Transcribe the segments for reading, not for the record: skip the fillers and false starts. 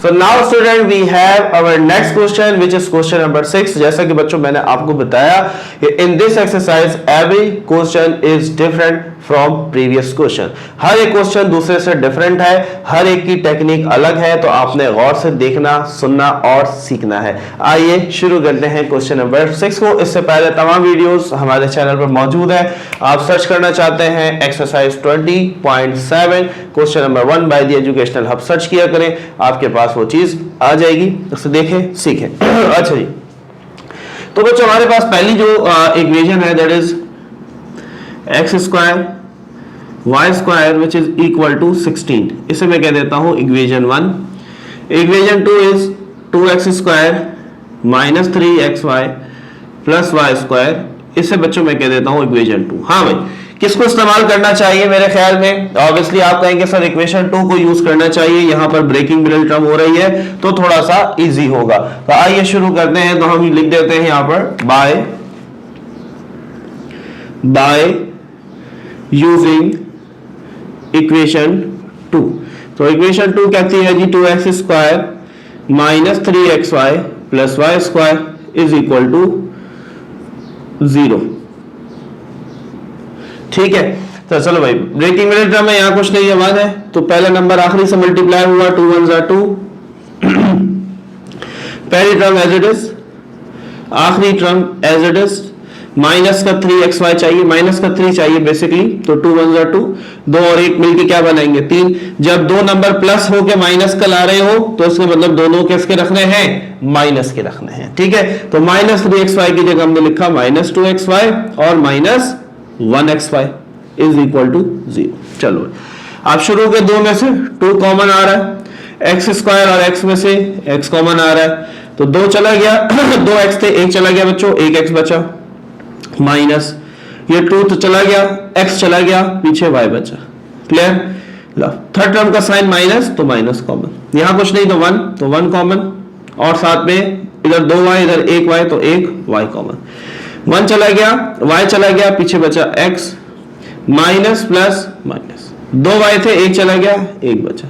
So now student we have our next question which is question number 6. जैसा कि बच्चों मैंने आपको बताया in this exercise every question is different from previous question. हर एक question दूसरे से डिफरेंट है, हर एक की टेक्निक अलग है, तो आपने गौर से देखना, सुनना और सीखना है। आइए शुरू करते हैं क्वेश्चन नंबर 6 को। इससे पहले तमाम वीडियोस हमारे चैनल पर मौजूद है। आप सर्च करना चाहते हैं exercise 20.7 question number 1 by the educational hub, search किया करें, आपके पास वो चीज आ जाएगी, उसे देखें, सीखें। अच्छा जी, तो बच्चों हमारे पास पहली जो इक्वेशन है that is x square y square which is equal to 16। इसे मैं कह देता हूं equation 1। Equation 2 is 2x square minus 3xy plus y square, इसे बच्चों मैं कह देता हूं इक्वेशन 2। हाँ भाई, किसको इस्तेमाल करना चाहिए मेरे ख्याल में? ऑब्वियसली आप कहेंगे सर इक्वेशन 2 को यूज करना चाहिए, यहां पर ब्रेकिंग मिडिल टर्म हो रही है तो थोड़ा सा इजी होगा। तो आइए शुरू करते हैं। तो हम लिख देते हैं यहां पर बाय यूजिंग इक्वेशन 2। तो इक्वेशन 2 कहती है जी 2x square minus 3xy plus y square is equal to 0। ठीक है, तो चलो भाई ब्रेकिंग मिडिल टर्म में यहां कुछ नहीं है, 1 है, तो पहला नंबर आखिरी से मल्टीप्लाई हुआ, 2 1 जा 2 पहली टर्म एज इट इज, आखिरी term as it is, minus का 3xy चाहिए, माइनस का 3 चाहिए बेसिकली, तो 2 1 जा 2, 2 और 1 मिलके क्या बनाएंगे 3। जब दो नंबर प्लस होके माइनस का ला रहे हो तो इसका मतलब दोनों किसके रखने हैं? माइनस के रखने हैं। ठीक है, तो माइनस 3xy की जगह हमने लिखा माइनस 2xy और minus 1xy is equal to 0। चलो आप शुरू के दो में से 2 कॉमन आ रहा है, एक्स स्क्वायर और एक्स में से x कॉमन आ रहा है, तो 2 चला गया 2x थे, 1 चला गया बच्चों, 1x बचा, माइनस ये 2 तो चला गया, x चला गया, पीछे y बचा। क्लियर? थर्ड टर्म का साइन माइनस, तो माइनस कॉमन, यहां कुछ नहीं तो 1, तो 1 कॉमन, और साथ में इधर 2y इधर 1y, तो 1y कॉमन, 1 चला गया, y चला गया, पीछे बचा x, minus plus minus, 2y थे, 1 चला गया, 1 बचा।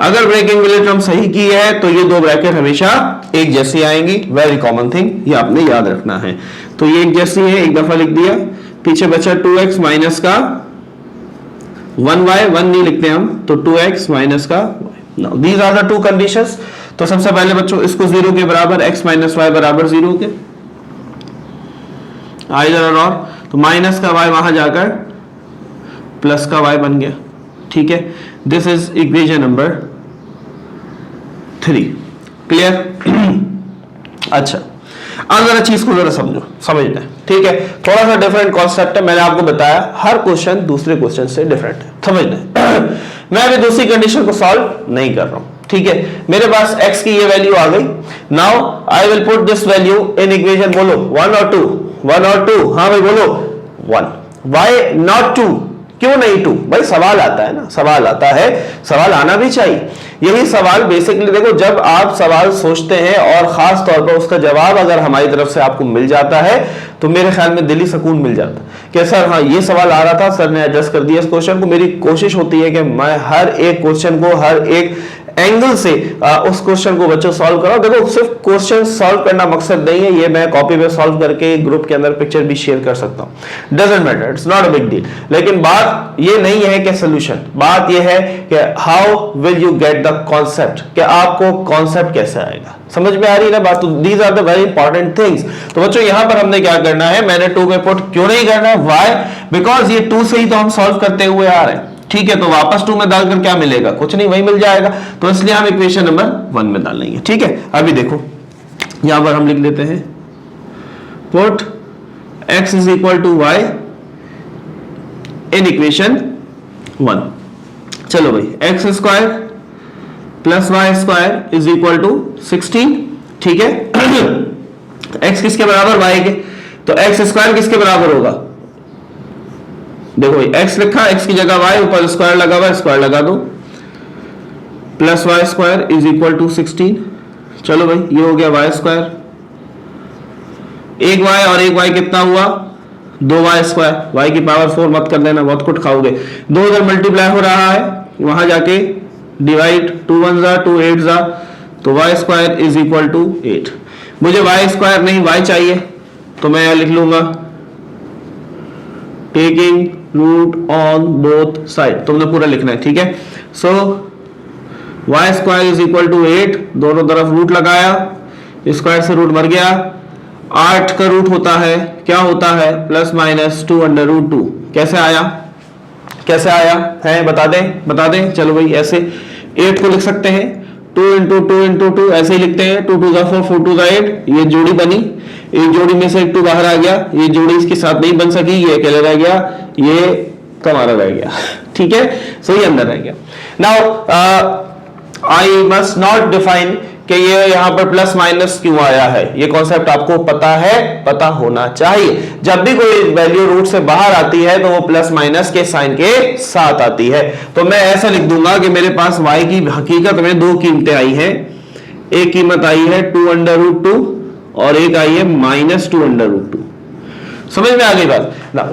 अगर ब्रेकिंग मिडिल टर्म सही की है तो ये दो ब्रैकेट हमेशा एक जैसी आएंगी, वेरी कॉमन थिंग, ये आपने याद रखना है। तो ये एक जैसी है, एक दफा लिख दिया, पीछे बचा 2x माइनस का 1y, 1 नहीं लिखते हम, तो 2x माइनस का y। Now these are the two conditions. तो सबसे पहले बच्चों इसको 0 के बराबर, x माइनस y बराबर 0 के, आइदर और, तो माइनस का y वहां जाकर प्लस का y बन गया। ठीक है, this is equation number 3। Clear? अच्छा, अब जरा चीज को जरा समझना है। ठीक है, थोड़ा सा डिफरेंट कॉन्सेप्ट है, मैंने आपको बताया हर क्वेश्चन दूसरे क्वेश्चन से डिफरेंट है, समझना है। मैं अभी दूसरी कंडीशन को सॉल्व नहीं कर रहा हूं। ठीक है, मेरे पास x की ये वैल्यू आ गई। Now I will put this value in equation, बोलो 1 और 2, 1 और 2, हाँ भाई बोलो 1। Why not 2? क्यों नहीं 2? भाई सवाल आता है ना, सवाल आता है, सवाल आना भी चाहिए। यही सवाल बेसिकली देखो, जब आप सवाल सोचते हैं और खास तौर पर उसका जवाब अगर हमारी तरफ से आपको मिल जाता है तो मेरे ख्याल में दिली सुकून मिल जाता है कि सर हाँ ये सवाल आ रहा था, सर ने एडजस्ट कर दिया इस क्वेश्चन को। मेरी कोशिश होती है कि मैं हर एक क्वेश्चन को हर एक एंगल से उस क्वेश्चन को बच्चों सॉल्व कराओ। देखो सिर्फ क्वेश्चन सॉल्व करना मकसद नहीं है, ये मैं कॉपी पे सॉल्व करके ग्रुप के अंदर पिक्चर भी शेयर कर सकता हूं, doesn't matter, it's not a big deal. लेकिन बात ये नहीं है कि सॉल्यूशन, बात ये है कि how will you get the concept, कि आपको कॉन्सेप्ट कैसे आएगा। समझ में आ रही है ना बात? तो these are the very important things. तो बच्चों यहां पर हमने क्या करना है, मैंने 2 में पुट क्यों नहीं करना है, व्हाई? बिकॉज ये 2 से ही तो हम सॉल्व करते हुए आ रहे हैं। ठीक है, तो वापस 2 में डालकर क्या मिलेगा? कुछ नहीं, वही मिल जाएगा। तो इसलिए हम इक्वेशन नंबर 1 में डालेंगे। ठीक है, अभी देखो यहां पर हम लिख देते हैं put x is equal to y in equation 1। चलो भाई, x square plus y square is equal to 16। ठीक है, x किसके बराबर? y के, तो x स्क्वायर किसके बराबर होगा? देखो x लिखा, x की जगह y, ऊपर स्क्वायर लगा हुआ, स्क्वायर लगा दो, plus y square is equal to 16। चलो भाई ये हो गया y स्क्वायर, 1y और 1y कितना हुआ? 2y स्क्वायर, y की पावर 4 मत कर देना, बहुत कुछ खाओगे। 2 इधर मल्टीप्लाई हो रहा है, वहां जाके डिवाइड, 2 1 जा 2 8 जा तो y square is equal to 8। मुझे y स्क्वायर नहीं y चाहिए, तो मैं यहां लिख लूंगा taking root on both side. तुमने पूरा लिखना है, ठीक है। So y square is equal to 8, दोनों तरफ रूट लगाया, स्क्वायर से रूट मर गया। 8 का रूट होता है, क्या होता है, प्लस माइनस 2 अंडर रूट 2। कैसे आया, कैसे आया है, बता दें। चलो भाई, ऐसे 8 को लिख सकते हैं 2 इंटू 2 इंटू 2, ऐसे ही लिखते हैं 2 2 का 4 4 2 का 8। ये जोड़ी बनी, एक जोड़ी में से एक 2 बाहर आ गया, ये जोड़ी इसके साथ नहीं बन सकी, ये अकेले रह गया, ये तुम्हारा रह गया, ठीक है। सो ये अंदर रह गया। Now I must not define कि ये यहां पर प्लस माइनस क्यों आया है। ये कॉन्सेप्ट आपको पता है, पता होना चाहिए। जब भी कोई वैल्यू रूट से बाहर आती है तो वो प्लस माइनस के साइन के साथ आती है। तो मैं ऐसा लिख दूंगा कि मेरे पास y की हकीकत में दो कीमतें आई हैं। एक कीमत आई है 2 अंडर रूट 2 और एक आई है माइनस 2 अंडर रूट 2। समझ में आ गई बात।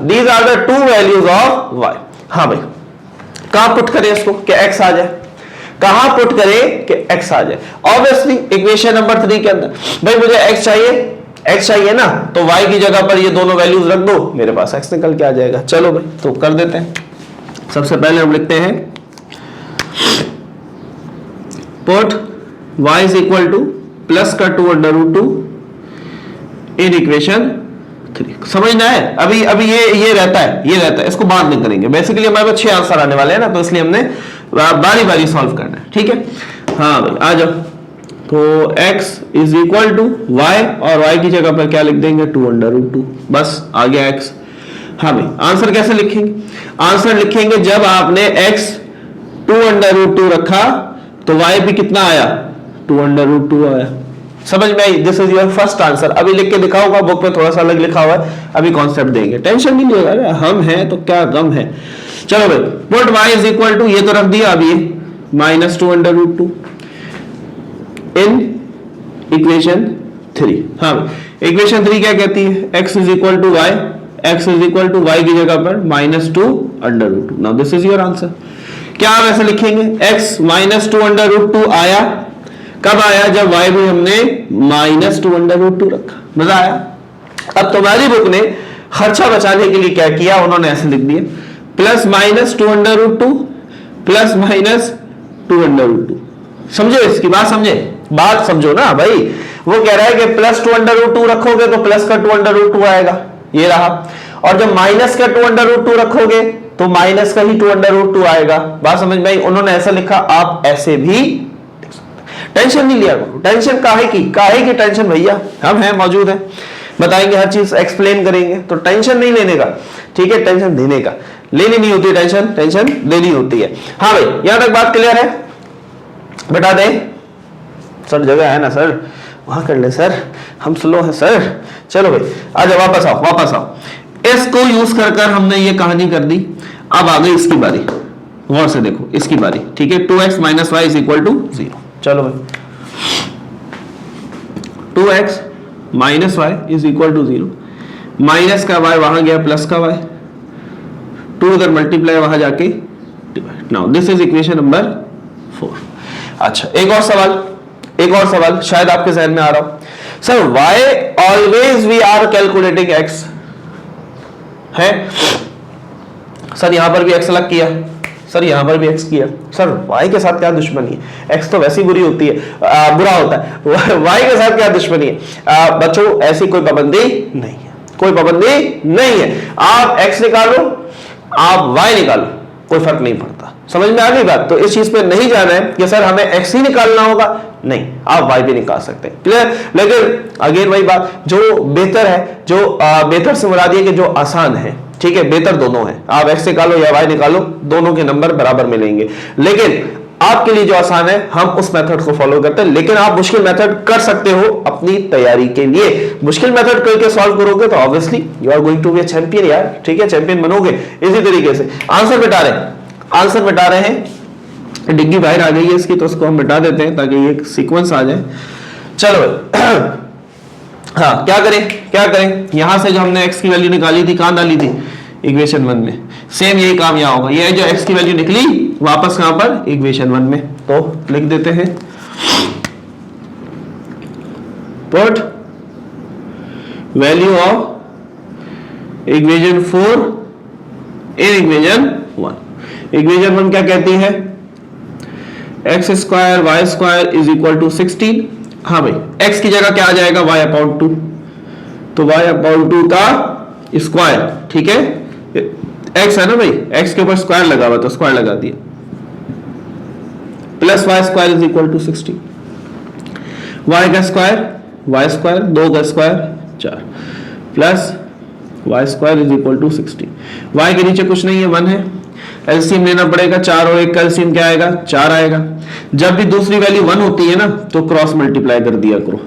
These are the two values of y। हाँ भाई, कहां पुट करें इसको कि x आ जाए, कहां पुट करें कि x आ जाए। ऑब्वियसली इक्वेशन नंबर 3 के अंदर भाई मुझे x चाहिए ना, तो y की जगह पर ये दोनों वैल्यूज रख दो, मेरे पास x निकल के आ जाएगा। चलो भाई, तो कर देते हैं। सबसे पहले हम लिखते हैं put y is equal two plus का 2 अंडर रूट 2 इन इक्वेशन 3। समझना है, अभी ये रहता है, इसको बाद में करेंगे। बेसिकली हमारे पास 6 आंसर आने वाले हैं ना, तो इसलिए हमने बारी बारी सॉल्व करना है, ठीक है। हाँ भाई, आ जाओ। तो x is equal to y और y की जगह पर क्या लिख देंगे 2 अंडर रूट 2, बस आ गया x। हाँ भाई, आंसर कैसे लिखेंगे, आंसर लिखेंगे जब आपने x 2 अंडर रूट 2 रखा तो y भी कितना आया 2 अंडर रूट 2 आया। समझ में आई, this is your first answer. अभी लिख के दिखाऊंगा, बुक में थोड़ा सा अलग लिखा हुआ है, अभी कॉन्सेप्ट देंगे, टेंशन नहीं लेगा, हम हैं तो क्या गम है। चलो भाई, put y is equal to, ये तो रख दिया, अब ये minus 2 under root 2 in equation 3। हाँ, इक्वेशन 3 क्या कहती है, x is equal to y, x is equal to y की जगह पर minus 2 under root 2। Now this is your answer. क्या आप ऐसे लिखेंगे, x माइनस 2 अंडर रूट 2 आया, कब आया, जब y भी हमने माइनस 2 अंडर रूट 2 रखा। मजा आया। अब तुम्हारी बुक ने खर्चा बचाने के लिए क्या किया, उन्होंने ऐसे लिख दिया plus minus 2 under root 2 plus minus 2 under root 2। समझो इसकी बात, बात समझो ना भाई। वो कह रहा है कि प्लस 2 अंडर रूट 2 रखोगे तो प्लस का 2 अंडर रूट 2 आएगा, ये रहा। और जब माइनस का 2 अंडर रूट 2 रखोगे तो माइनस का ही 2 अंडर रूट 2 आएगा। बात समझ में आई। उन्होंने ऐसा लिखा, आप ऐसे भी, टेंशन नहीं लिया करो। टेंशन काहे की टेंशन भैया, हम हैं, मौजूद हैं, बताएंगे, हर चीज एक्सप्लेन करेंगे, तो टेंशन नहीं लेने का, ठीक है, टेंशन देने का। लेनी नहीं होती टेंशन देनी होती है। हाँ भाई, यहां तक बात क्लियर है, बता दें सर, जगह है ना सर, वहां कर ले सर, हम स्लो हैं सर। चलो भाई, आजा, वापस आओ। इसको यूज कर हमने ये कहानी कर दी। अब आ गई इसकी बारी, गौर से देखो इसकी बारी, ठीक है। 2x minus y is equal to 0। चलो भाई, 2x minus y is equal to 0, minus का y वहां गया, प्लस का y, 2 इधर मल्टीप्लाई, वहां जाके divide. Now this is equation number 4। अच्छा, एक और सवाल शायद आपके जहन में आ रहा हो, sir why always we are calculating x है, सर यहां पर भी x अलग किया, सर यहां पर भी x किया, सर y के साथ क्या दुश्मनी है, x तो वैसी बुरी होती है, बुरा होता है, y के साथ क्या दुश्मनी है। बच्चों, ऐसी कोई पाबंदी नहीं है, कोई पाबंदी नहीं है। आप x निकालो, आप y निकालो, कोई फर्क नहीं पड़ता। समझ में आ गई बात। तो इस चीज पे नहीं जाना है कि सर हमें x ही निकालना होगा, नहीं, आप y भी निकाल सकते हैं, क्लियर। लेकिन अगेन वही बात, जो बेहतर है, जो बेहतर से मुराद ये कि जो आसान है, ठीक है, बेहतर दोनों है। आप x निकालो या y निकालो, दोनों के नंबर बराबर मिलेंगे। लेकिन आपके लिए जो आसान है, हम उस मेथड को फॉलो करते हैं। लेकिन आप मुश्किल मेथड कर सकते हो अपनी तैयारी के लिए। मुश्किल मेथड करके सॉल्व करोगे तो obviously you are going to be a champion यार, ठीक है, चैंपियन बनोगे। इसी तरीके से आंसर मिटा रहे हैं, डिग्गी बाहर आ गई है इसकी, तो उसको हम मिटा देते हैं ताकि ये सीक्वेंस आ जाए। चलो हाँ, क्या करें, यहां से जो हमने x की वैल्यू निकाली थी, कहां डाली थी, इक्वेशन 1 में। सेम यही काम यहां होगा, ये जो x की वैल्यू निकली वापस कहां पर, इक्वेशन 1 में। तो लिख देते हैं put value of equation 4 in equation 1। Equation 1 क्या कहती है? X square y square is equal to 16। हाँ भाई, एक्स की जगह क्या आ जाएगा? Y upon 2। तो वाई अपॉन 2 का स्क्वायर, ठीक है, एक्स है ना भाई, एक्स के ऊपर स्क्वायर लगा हुआ तो स्क्वायर लगा दिया, plus y square is equal to 16। Y का स्क्वायर वाई स्क्वायर, 2 का स्क्वायर 4, प्लस y square is equal to 16। Y के नीचे कुछ नहीं है, 1 है, एलसीएम लेना पड़ेगा, 4 और 1 का एलसीएम क्या आएगा? 4 आएगा। जब भी दूसरी वैल्यू 1 होती है ना तो क्रॉस मल्टीप्लाई कर दिया करो,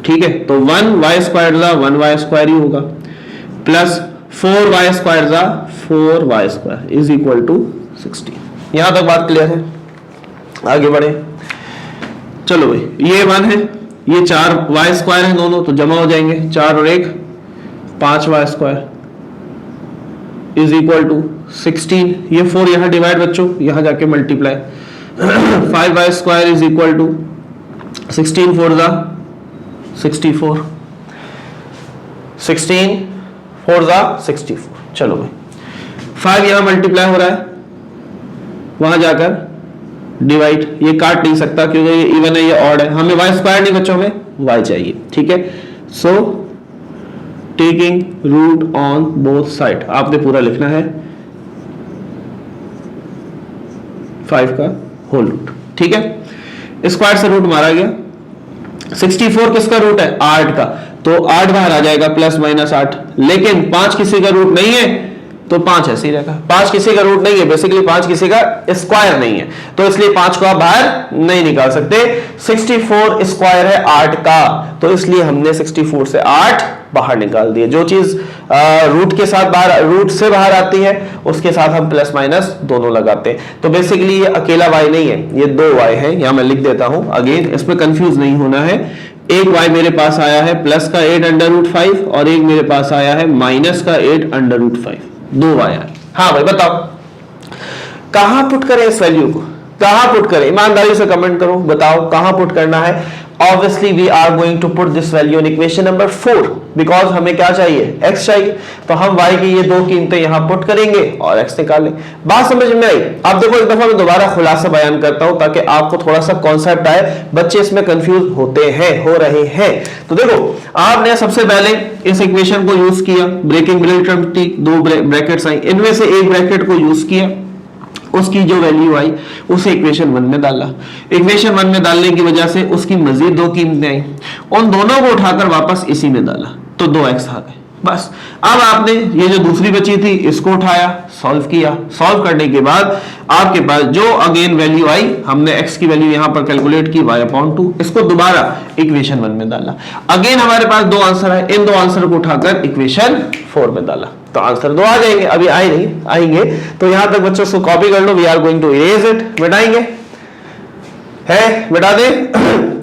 ठीक है। तो 1 वाई स्क्वायर जा 1 वाई स्क्वायर ही होगा, प्लस 4 वाई स्क्वायर जा 4 y square is equal to 16। यहां तक बात क्लियर है? आगे बढ़े, चलो भाई, ये 1 है, ये 4 वाई स्क्वायर है, दोनों तो जमा हो जाएंगे, 4 और 1 5 y square is equal to 16। ये 4 यहां डिवाइड बच्चों, यहां जाके multiply 5 y square is equal to 16 4 जा 64, 16 4 जा 64। चलो भाई, 5 यहां मल्टीप्लाई हो रहा है, वहां जाकर डिवाइड, ये काट नहीं सकता क्योंकि ये इवन है, ये ऑड है, हमें वाई स्क्वायर नहीं बच्चों, हमें वाई चाहिए, ठीक है। So taking root on both side, आपने पूरा लिखना है 5 का होल रूट, ठीक है। स्क्वायर से रूट मारा गया, 64 किसका रूट है? 8 का, तो 8 बाहर आ जाएगा, प्लस माइनस 8, लेकिन 5 किसी का रूट नहीं है तो 5 ऐसे ही रहेगा। 5 किसी का रूट नहीं है, बेसिकली 5 किसी का स्क्वायर नहीं है, तो इसलिए 5 को आप बाहर नहीं निकाल सकते। 64 स्क्वायर है 8 का, तो इसलिए हमने 64 से 8 बाहर निकाल दिए। जो चीज रूट के साथ बाहर, रूट से बाहर आती है, उसके साथ हम प्लस माइनस दोनों लगाते हैं। तो बेसिकली ये अकेला y नहीं है, ये 2 y है, यहां मैं लिख देता हूं। अगेन इसमें कंफ्यूज नहीं होना है। एक y मेरे पास आया है प्लस का 8 अंडर रूट 5 और एक मेरे पास आया है माइनस का 8 अंडर रूट 5, 2 y आया। हाँ भाई बताओ, कहां पुट करें इस वैल्यू को? कहां पुट करें? ईमानदारी से कमेंट करो, बताओ कहां पुट करना है। Obviously we are going to put this value in equation number 4 because हमें क्या चाहिए? x चाहिए, तो हम y की ये 2 कीमतें यहां पुट करेंगे और x निकालें। बात समझ में आई? अब देखो, एक दफा मैं दोबारा खुलासा बयान करता हूं ताकि आपको थोड़ा सा कॉन्सेप्ट आए। बच्चे इसमें कंफ्यूज होते हैं, हो रहे हैं। तो देखो, आपने सबसे पहले इस इक्वेशन को यूज किया, ब्रेकिंग मिडिल टर्म थी, 2 ब्रैकेट्स आई, इनमें से एक ब्रैकेट को यूज किया, उसकी जो वैल्यू आई उसे इक्वेशन 1 में डाला। इक्वेशन 1 में डालने की वजह से उसकी मजीद 2 कीमतें आई, उन दोनों को उठाकर वापस इसी में डाला तो 2x आ गए। बस अब आपने ये जो दूसरी बची थी इसको उठाया, सॉल्व किया। सॉल्व करने के बाद आपके पास जो अगेन वैल्यू आई, हमने x की वैल्यू यहां पर कैलकुलेट की y/2, इसको दोबारा इक्वेशन 1 में डाला। अगेन हमारे पास 2 आंसर है, इन 2 आंसर को उठाकर इक्वेशन 4 में डाला तो आंसर 2 आ जाएंगे। अभी आए नहीं, आएंगे। तो यहां तक बच्चों को कॉपी कर लो। We are going to erase it, मिटाएंगे है, मिटा दे।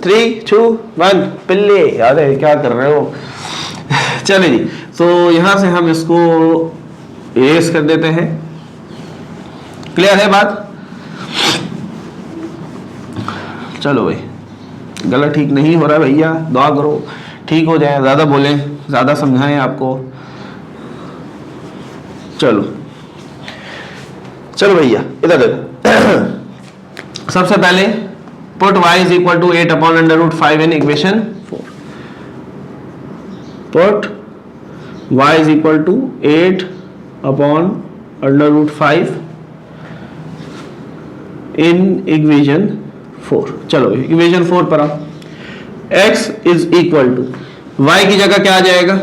3 2 1 पिल्ले, याद है क्या कर रहे हो? चले जी, तो यहां से हम इसको इरेज कर देते हैं। क्लियर है बात? चलो भाई, गला ठीक नहीं हो रहा भैया, दुआ करो ठीक हो जाए, ज्यादा बोलें, ज्यादा समझाएं आपको। चलो चलो भैया इधर देखो। सबसे पहले put y is equal to 8 upon under root 5 in equation 4। Put y is equal to 8 upon under root 5 in equation 4। चलो इक्वेशन 4 पर आओ। x is equal to, y की जगह क्या आ जाएगा?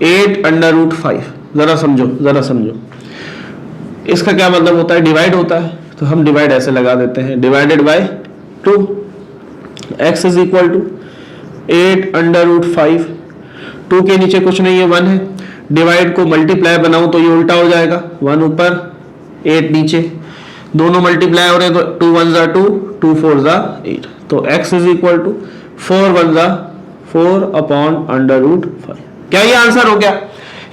8 अंडर रूट 5। जरा समझो, जरा समझो, इसका क्या मतलब होता है? डिवाइड होता है, तो हम डिवाइड ऐसे लगा देते हैं, divided by 2। x is equal to 8 under root 5, 2 के नीचे कुछ नहीं है, 1 है। डिवाइड को मल्टीप्लाई बनाऊं तो ये उल्टा हो जाएगा, 1 ऊपर 8 नीचे, दोनों मल्टीप्लाई हो रहे हैं तो 2 1 जा 2, 2 4 जा 8। तो x इज इक्वल टू 4 1 जा 4 अपॉन अंडर रूट 5। क्या ये आंसर हो गया?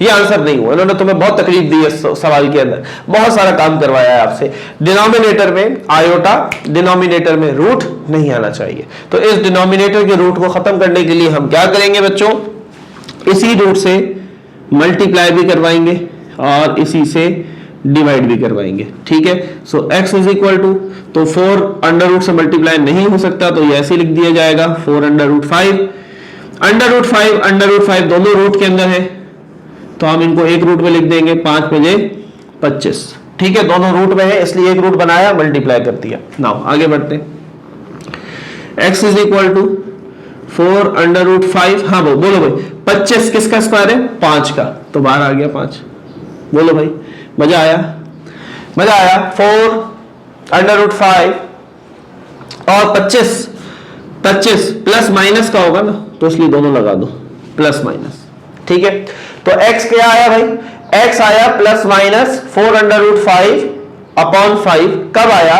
ये आंसर नहीं हुआ। इन्होंने तुम्हें बहुत तकलीफ दी है सवाल के अंदर, बहुत सारा काम करवाया है आपसे। डिनोमिनेटर में आयोटा, डिनोमिनेटर में रूट नहीं आना चाहिए। तो इस डिनोमिनेटर के रूट को खत्म करने के लिए हम क्या करेंगे बच्चों, इसी रूट से मल्टीप्लाई भी करवाएंगे और इसी से डिवाइड भी करवाएंगे। ठीक है, सो x इज इक्वल टू, तो 4 अंडर रूट से मल्टीप्लाई नहीं हो सकता तो ये ऐसे लिख दिया जाएगा 4 अंडर रूट 5। अंडर रूट 5 दोनों रूट के अंदर है तो हम इनको एक रूट में लिख देंगे, 5 पे 25। ठीक है, दोनों रूट में है इसलिए एक रूट बनाया, मल्टीप्लाई कर दिया। नाउ आगे बढ़ते हैं। x is equal to 4 under root 5, हाँ बोलो भाई 25 किसका स्क्वायर है, 5 का, तो बाहर आ गया 5। बोलो भाई, मजा आया, मजा आया। 4 अंडर रूट 5 और 25 प्लस माइनस का होगा ना, तो इसलिए दोनों लगा दो, प्लस माइनस। ठीक है, तो x क्या आया भाई, x आया plus minus 4 under root 5 upon 5। कब आया,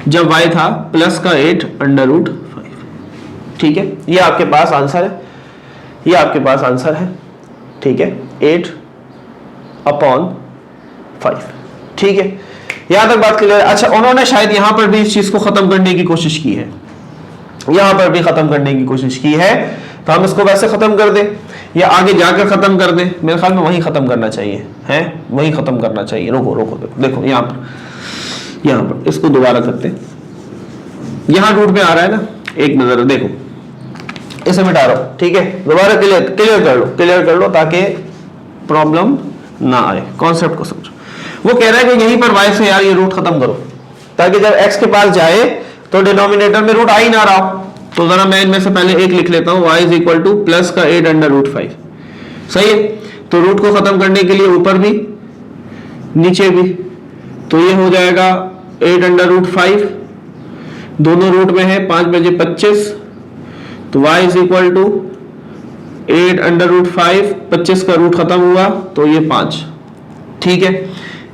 जब y था प्लस का 8 अंडर रूट 5। ठीक है, ये आपके पास आंसर है, ये आपके पास आंसर है। ठीक है, 8 अपॉन 5। ठीक है, यहां तक बात क्लियर है। अच्छा, उन्होंने शायद यहां पर भी इस चीज को खत्म करने की कोशिश की है, यहां पर भी खत्म करने की कोशिश की है, तो हम इसको वैसे खत्म कर दें या आगे जाकर खत्म कर दें। मेरे ख्याल में वहीं खत्म करना चाहिए, है वहीं खत्म करना चाहिए। रोको देखो यहां पर इसको दोबारा करते हैं। यहां रूट में आ रहा है ना, एक नजर देखो, इसे मिटा रहा हूं। ठीक है, दोबारा क्लियर कर लो ताकि प्रॉब्लम ना आए, कॉन्सेप्ट को समझो। वो कह रहा है कि यहीं पर y से यार ये रूट खत्म करो ताकि जब x के पास जाए तो डिनोमिनेटर में रूट आ ही ना रहा हो। तो जरा मैं इनमें से पहले एक लिख लेता हूं, y is equal two plus का 8 अंडर रूट 5। सही है, तो रूट को खत्म करने के लिए ऊपर भी नीचे भी, तो ये हो जाएगा 8 अंडर रूट 5, दोनों रूट में है, 5 बजे 25, तो y is equal to 8 under root 5, 25 का रूट खत्म हुआ तो ये 5। ठीक है,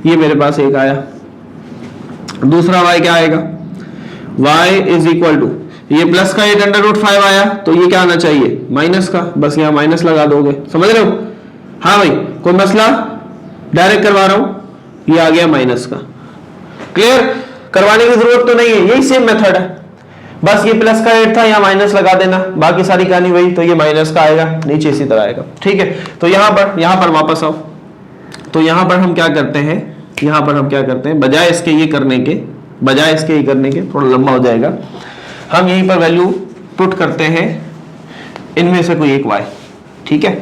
ये मेरे पास एक आया। दूसरा y क्या आएगा, y इज इक्वल टू, ये प्लस का 8 अंडर रूट 5 आया तो ये क्या आना चाहिए, माइनस का, बस यहाँ माइनस लगा दोगे। समझ रहे हो, हाँ भाई, कोई मसला, डायरेक्ट करवा रहा हूं, ये आ गया माइनस का। क्लियर, करवाने की जरूरत तो नहीं है, यही सेम मेथड है, बस ये प्लस का 8 था, यहाँ माइनस लगा देना, बाकी सारी कहानी वही। तो ये माइनस का आएगा, नीचे इसी तरह आएगा। ठीक है, तो यहाँ पर वापस आओ। तो यहाँ पर हम क्या करते हैं, बजाय इसके ये करने के, थोड़ा लंबा हो जाएगा, हम यहीं पर वैल्यू पुट करते हैं, इनमें से कोई एक y। ठीक है,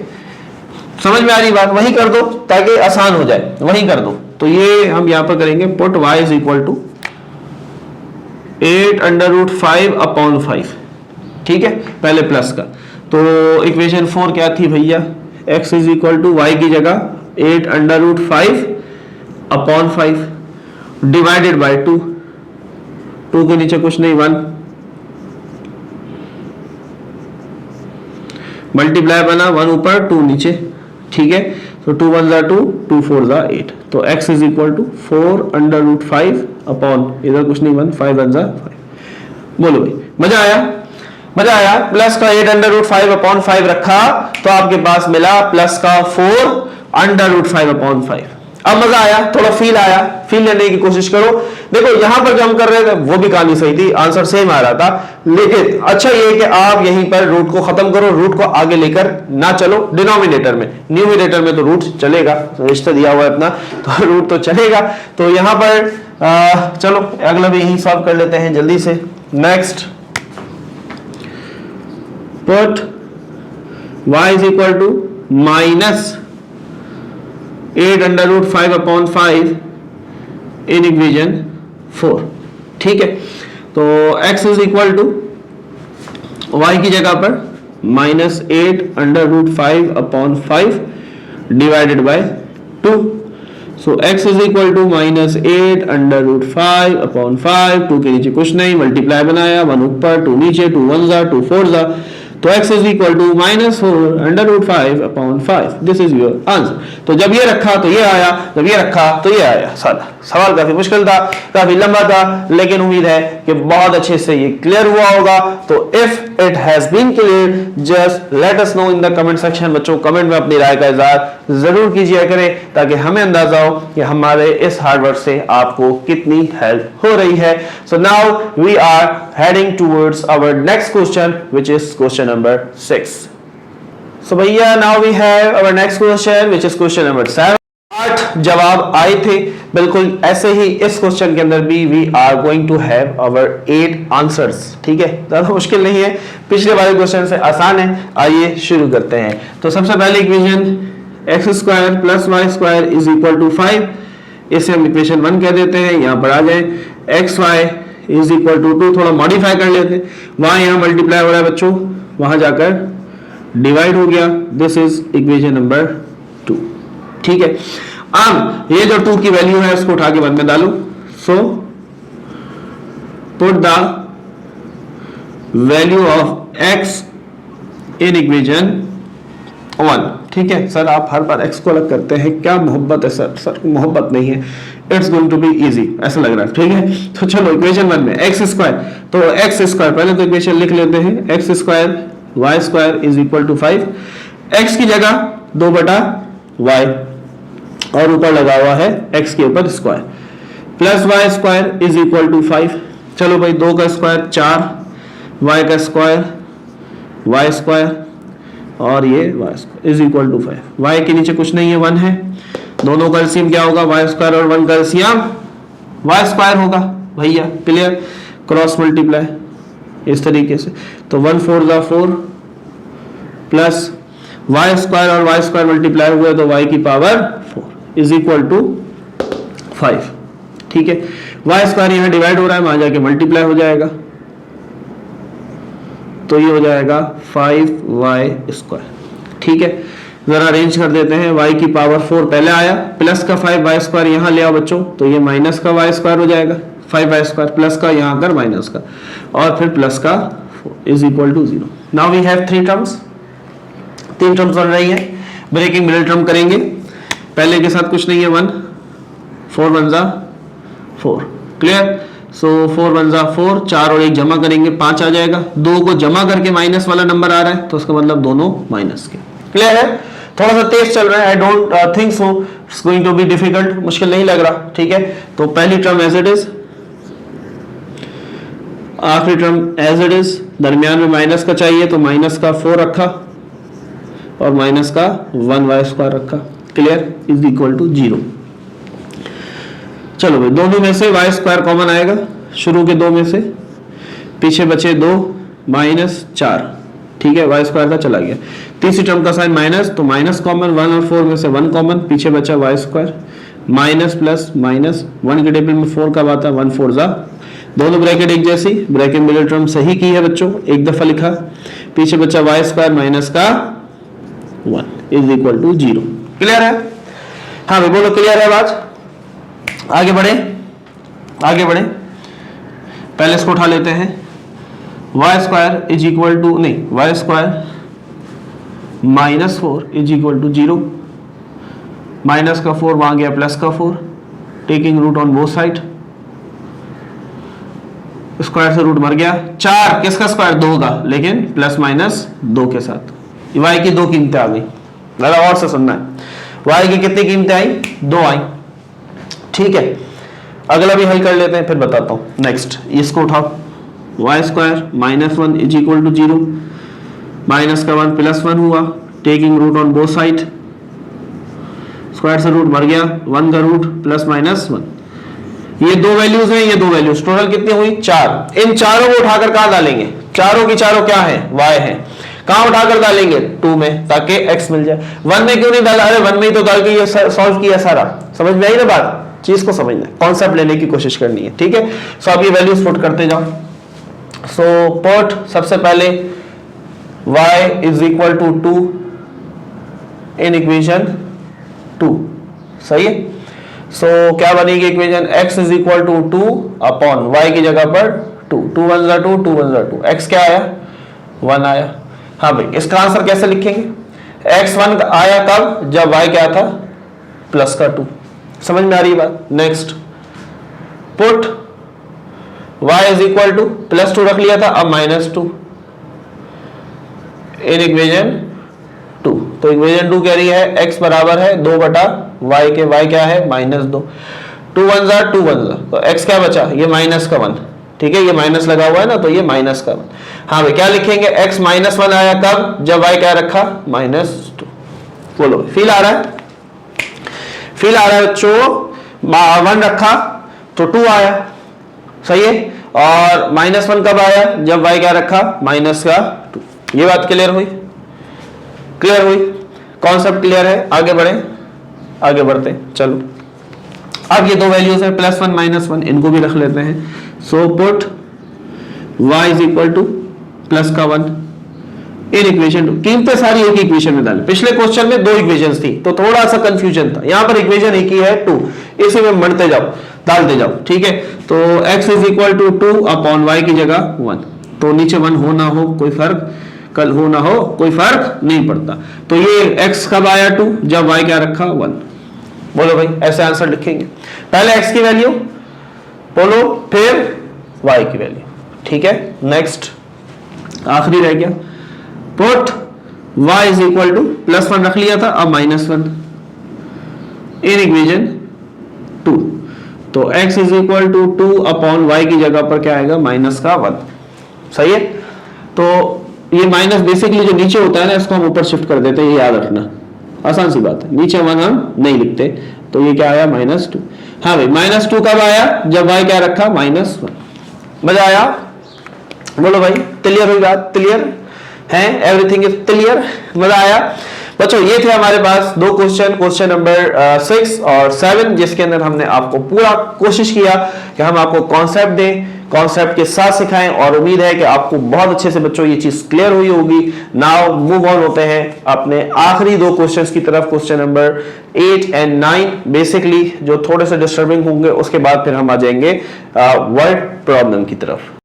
समझ में आ रही बात, वही कर दो ताकि आसान हो जाए, वही कर दो। तो ये हम यहाँ पर करेंगे, put y is equal to 8 under root 5 upon 5। ठीक है, पहले प्लस का, तो इक्वेशन 4 क्या थी भैया, x is equal to y की जगह 8 under root 5 upon 5 divided by 2, 2 के नीचे कुछ नहीं, 1, मल्टीप्लाई बना, 1 ऊपर 2 नीचे। ठीक है, तो 2 1 जा 2, 2 4 जा 8, तो x is equal to 4 under root 5 upon, इधर कुछ नहीं, 1, 5 1 जा 5। बोलो भाई, मजा आया। प्लस का 8 अंडर रूट 5 अपॉन 5 रखा तो आपके पास मिला प्लस का 4 अंडर रूट 5 अपॉन 5। अब मजा आया, थोड़ा फील लेने की कोशिश करो। देखो यहां पर जो हम कर रहे थे वो भी कहानी सही थी, आंसर सेम आ रहा था, लेकिन अच्छा ये कि आप यहीं पर रूट को खत्म करो, रूट को आगे लेकर ना चलो डिनोमिनेटर में। न्यूमिनेटर में तो रूट चलेगा, रिश्ता दिया हुआ है अपना, तो रूट तो चलेगा। तो यहां पर चलो अगला भी यही सॉल्व कर लेते हैं जल्दी से। Next, put y is equal to minus 8 under root 5 upon 5 in equation 4। ठीक है, तो x is equal to y की जगह पर minus 8 under root 5 upon 5 divided by 2। So x is equal to minus 8 under root 5 upon 5, 2 के नीचे कुछ नहीं, मल्टीप्लाई बनाया, 1 ऊपर 2 नीचे, 2 1 जा 2 4 जा, तो x is equal to -4 under root 5 upon 5, this is your answer. तो जब ये रखा तो ये आया, जब ये रखा तो ये आया। सवाल काफी मुश्किल था, काफी लंबा था, लेकिन उम्मीद है कि बहुत अच्छे से ये क्लियर हुआ होगा। तो if it has been clear just let us know in the comment section. बच्चों कमेंट में अपनी राय का इज़हार जरूर कीजिए करें, ताकि हमें अंदाजा हो कि हमारे इस हार्ड वर्क से आपको कितनी हेल्प हो रही है। So now we are heading towards our next question, which is question number 6. So भैया now we have our next question, which is question number 7. 8 जवाब आए थे बिल्कुल ऐसे ही इस क्वेश्चन के अंदर भी we are going to have our 8 answers। ठीक है, ज्यादा मुश्किल नहीं है, पिछले वाले क्वेश्चन से आसान है। आइए शुरू करते हैं। तो सबसे पहले equation x² + y² is equal to 5, इसे हम इक्वेशन 1 कह देते हैं। यहाँ पर आ जाए xy इज इक्वल टू 2, थोड़ा मॉडिफाई कर लेते हैं। वहां यहाँ मल्टीप्लाई हो रहा है बच्चों, वहां जाकर डिवाइड हो गया, दिस इज इक्वेशन नंबर 2। ठीक है, अब ये जो 2 की वैल्यू है उसको उठा के 1 में डालो। So put the value of x in equation 1। ठीक है सर, आप हर बार x को अलग करते हैं, क्या मोहब्बत है सर? सर मोहब्बत नहीं है, it's going to be easy, ऐसा लग रहा है। ठीक है, तो चलो इक्वेशन 1 में x², तो x² पहले तो इक्वेशन लिख लेते हैं, x² y² is equal to 5। x की जगह 2/y और ऊपर लगा हुआ है x के ऊपर square, plus y² is equal to 5। चलो भाई, 2 का स्क्वायर 4, y का स्क्वायर y² और ये y² is equal to 5। y के नीचे कुछ नहीं है, 1 है। दोनों का एलसीएम क्या होगा? y² और 1 का एलसीएम y² होगा भैया। क्लियर, क्रॉस मल्टीप्लाई इस तरीके से, तो 1 4 × 4 प्लस y² और y² मल्टीप्लाई हुआ तो y की पावर 4 इज इक्वल टू 5। ठीक है, y² यहाँ डिवाइड हो रहा है, वहां जाके मल्टीप्लाई हो जाएगा, तो ये हो जाएगा 5y²। ठीक है, जरा अरेंज कर देते हैं। y की पावर 4 पहले आया, प्लस का 5y² यहाँ ले आओ बच्चों, तो ये माइनस का y² हो जाएगा, 5y² प्लस का यहाँ कर माइनस का, और फिर प्लस का 4 is equal to 0। Now we have 3 terms, 3 terms बन रही है। ब्रेकिंग मिडिल टर्म करेंगे, पहले के साथ कुछ नहीं है, 1 4 1 × 4। क्लियर, सो 4 1 × 4, 4 और 1 जमा करेंगे 5 आ जाएगा। 2 को जमा करके माइनस वाला नंबर आ रहा है, तो उसका मतलब दोनों माइनस के। क्लियर है, थोड़ा सा तेज चल रहा है, I don't think so it's going to be difficult, मुश्किल नहीं लग रहा। ठीक है, तो पहली टर्म एज इट इज, आखिरी टर्म एज इट इज, दरमियान में माइनस का चाहिए तो माइनस का 4 रखा और माइनस का 1y² रखा। Clear, is equal to 0। चलो भाई, दोनों में से y² कॉमन आएगा, शुरू के 2 में से, पीछे बचे 2 -4। ठीक है, y² का चला गया। तीसरी टर्म का साइन माइनस, तो माइनस कॉमन, 1 और 4 में से 1 कॉमन, पीछे बचा y², माइनस प्लस माइनस, 1 के टेबल में 4 का आता, 1 4 ज़ा, दोनों ब्रैकेट एक जैसी, ब्रैकेट मिडिल टर्म सही की है बच्चों, एक दफा लिखा, पीछे बचा y² माइनस का 1 इज इक्वल टू 0। क्लियर है? हाँ भाई बोलो, क्लियर है बात? आगे बढ़े, आगे बढ़े, पहले इसको उठा लेते हैं। y² इज इक्वल टू, नहीं, y² -4 is equal to 0, minus का 4 वहां गया, प्लस का 4, taking root on both side, square से रूट मर गया। 4 किसका स्क्वायर? 2 का, लेकिन प्लस माइनस 2 के साथ। y की 2 कीमतें आ गई, जरा और से सुनना है। y की कितनी कीमतें आई? 2 आई। ठीक है, अगला भी हल कर लेते हैं, फिर बताता हूं। नेक्स्ट इसको उठाओ, y² -1 is equal to 0, minus का 1 प्लस 1 हुआ, taking root on both side, square से रूट मर गया, 1 का रूट प्लस माइनस 1। ये 2 वैल्यूज हैं, ये 2 वैल्यूज, टोटल कितनी हुई? 4। इन चारों को उठाकर कहां डालेंगे? चारों की चारों क्या है? y है। कहां उठाकर डालेंगे? 2 में, ताकि x मिल जाए। 1 में क्यों नहीं डाला? अरे 1 में ही तो डाल के ये सॉल्व किया सारा। समझ में आई ना बात? चीज को समझना है, कॉन्सेप्ट लेने की कोशिश करनी है। ठीक है, सो अब ये वैल्यूज पुट करते जाओ। सो पुट सबसे पहले y is equal to 2 in equation 2, सही है। सो क्या बनेगी equation? x is equal to 2 upon y की जगह पर 2, 2 1 × 2, 2 1 × 2, x क्या आया? 1 आया। हाँ भाई, इसका आंसर कैसे लिखेंगे? x1 आया कब? जब y क्या था? प्लस का 2। समझ में आ रही बात? Next, put y is equal two plus 2 रख लिया था, अब -2 इन इक्वेशन 2। तो इक्वेशन 2 कह रही है x बराबर है 2 बटा y के, y क्या है? -2। 2 1 जा 2 1 जा, तो x क्या बचा? ये माइनस का 1। ठीक है, ये माइनस लगा हुआ है ना, तो ये माइनस का 1। हाँ भाई, क्या लिखेंगे? x -1 आया कब? जब y क्या रखा? -2। बोलो, फील आ रहा है? फील आ रहा है बच्चों? 1 रखा तो 2 आया, सही है। और -1 कब आया? जब y क्या रखा? -2। ये बात क्लियर हुई? क्लियर हुई? कॉन्सेप्ट क्लियर है? आगे बढ़े, आगे बढ़ते चलो। अब ये दो वैल्यूज है, +1 -1, इनको भी रख लेते हैं। So put y is equal two plus का 1 इन इक्वेशन 2। कीमतें सारी एक इक्वेशन में डालें। पिछले क्वेश्चन में 2 इक्वेशंस थी तो थोड़ा सा कंफ्यूजन था, यहां पर इक्वेशन एक ही है 2, इसी में बढ़ते जाओ, डालते जाओ। ठीक है, तो x is equal to 2 upon y की जगह 1। तो नीचे 1 हो ना हो कोई फर्क, कल हो ना हो कोई फर्क नहीं पड़ता। तो ये x कब आया 2? जब y क्या रखा? 1। बोलो भाई, ऐसे आंसर लिखेंगे। पहले x की वैल्यू बोलो, फिर y की वैल्यू। ठीक है, नेक्स्ट आखिरी रह गया, put y is equal to +1 रख लिया था, अब -1 इन इक्वेशन 2। तो x is equal to 2 upon y की जगह पर क्या आएगा? -1। सही है। तो ये माइनस बेसिकली जो नीचे होता है ना, इसको हम ऊपर शिफ्ट कर देते हैं, ये याद रखना, आसान सी बात है। नीचे 1 हम नहीं लिखते, तो ये क्या आया? -2। हाँ भाई, -2 कब आया? जब y क्या रखा? -1। मजा आया? बोलो भाई, क्लियर हुई बात? क्लियर है? Everything is clear? मजा आया बच्चों? ये थे हमारे पास दो क्वेश्चन नंबर 6 और 7, जिसके अंदर हमने आपको पूरा कोशिश किया कि हम आपको कॉन्सेप्ट दें, कॉन्सेप्ट के साथ सिखाएं, और उम्मीद है कि आपको बहुत अच्छे से बच्चों ये चीज क्लियर हुई होगी। नाउ मूव ऑन होते हैं अपने आखिरी दो क्वेश्चंस की तरफ, क्वेश्चन नंबर 8 एंड 9 बेसिकली जो थोड़े से डिस्टर्बिंग होंगे, उसके बाद फिर हम आ जाएंगे वर्ड प्रॉब्लम की तरफ।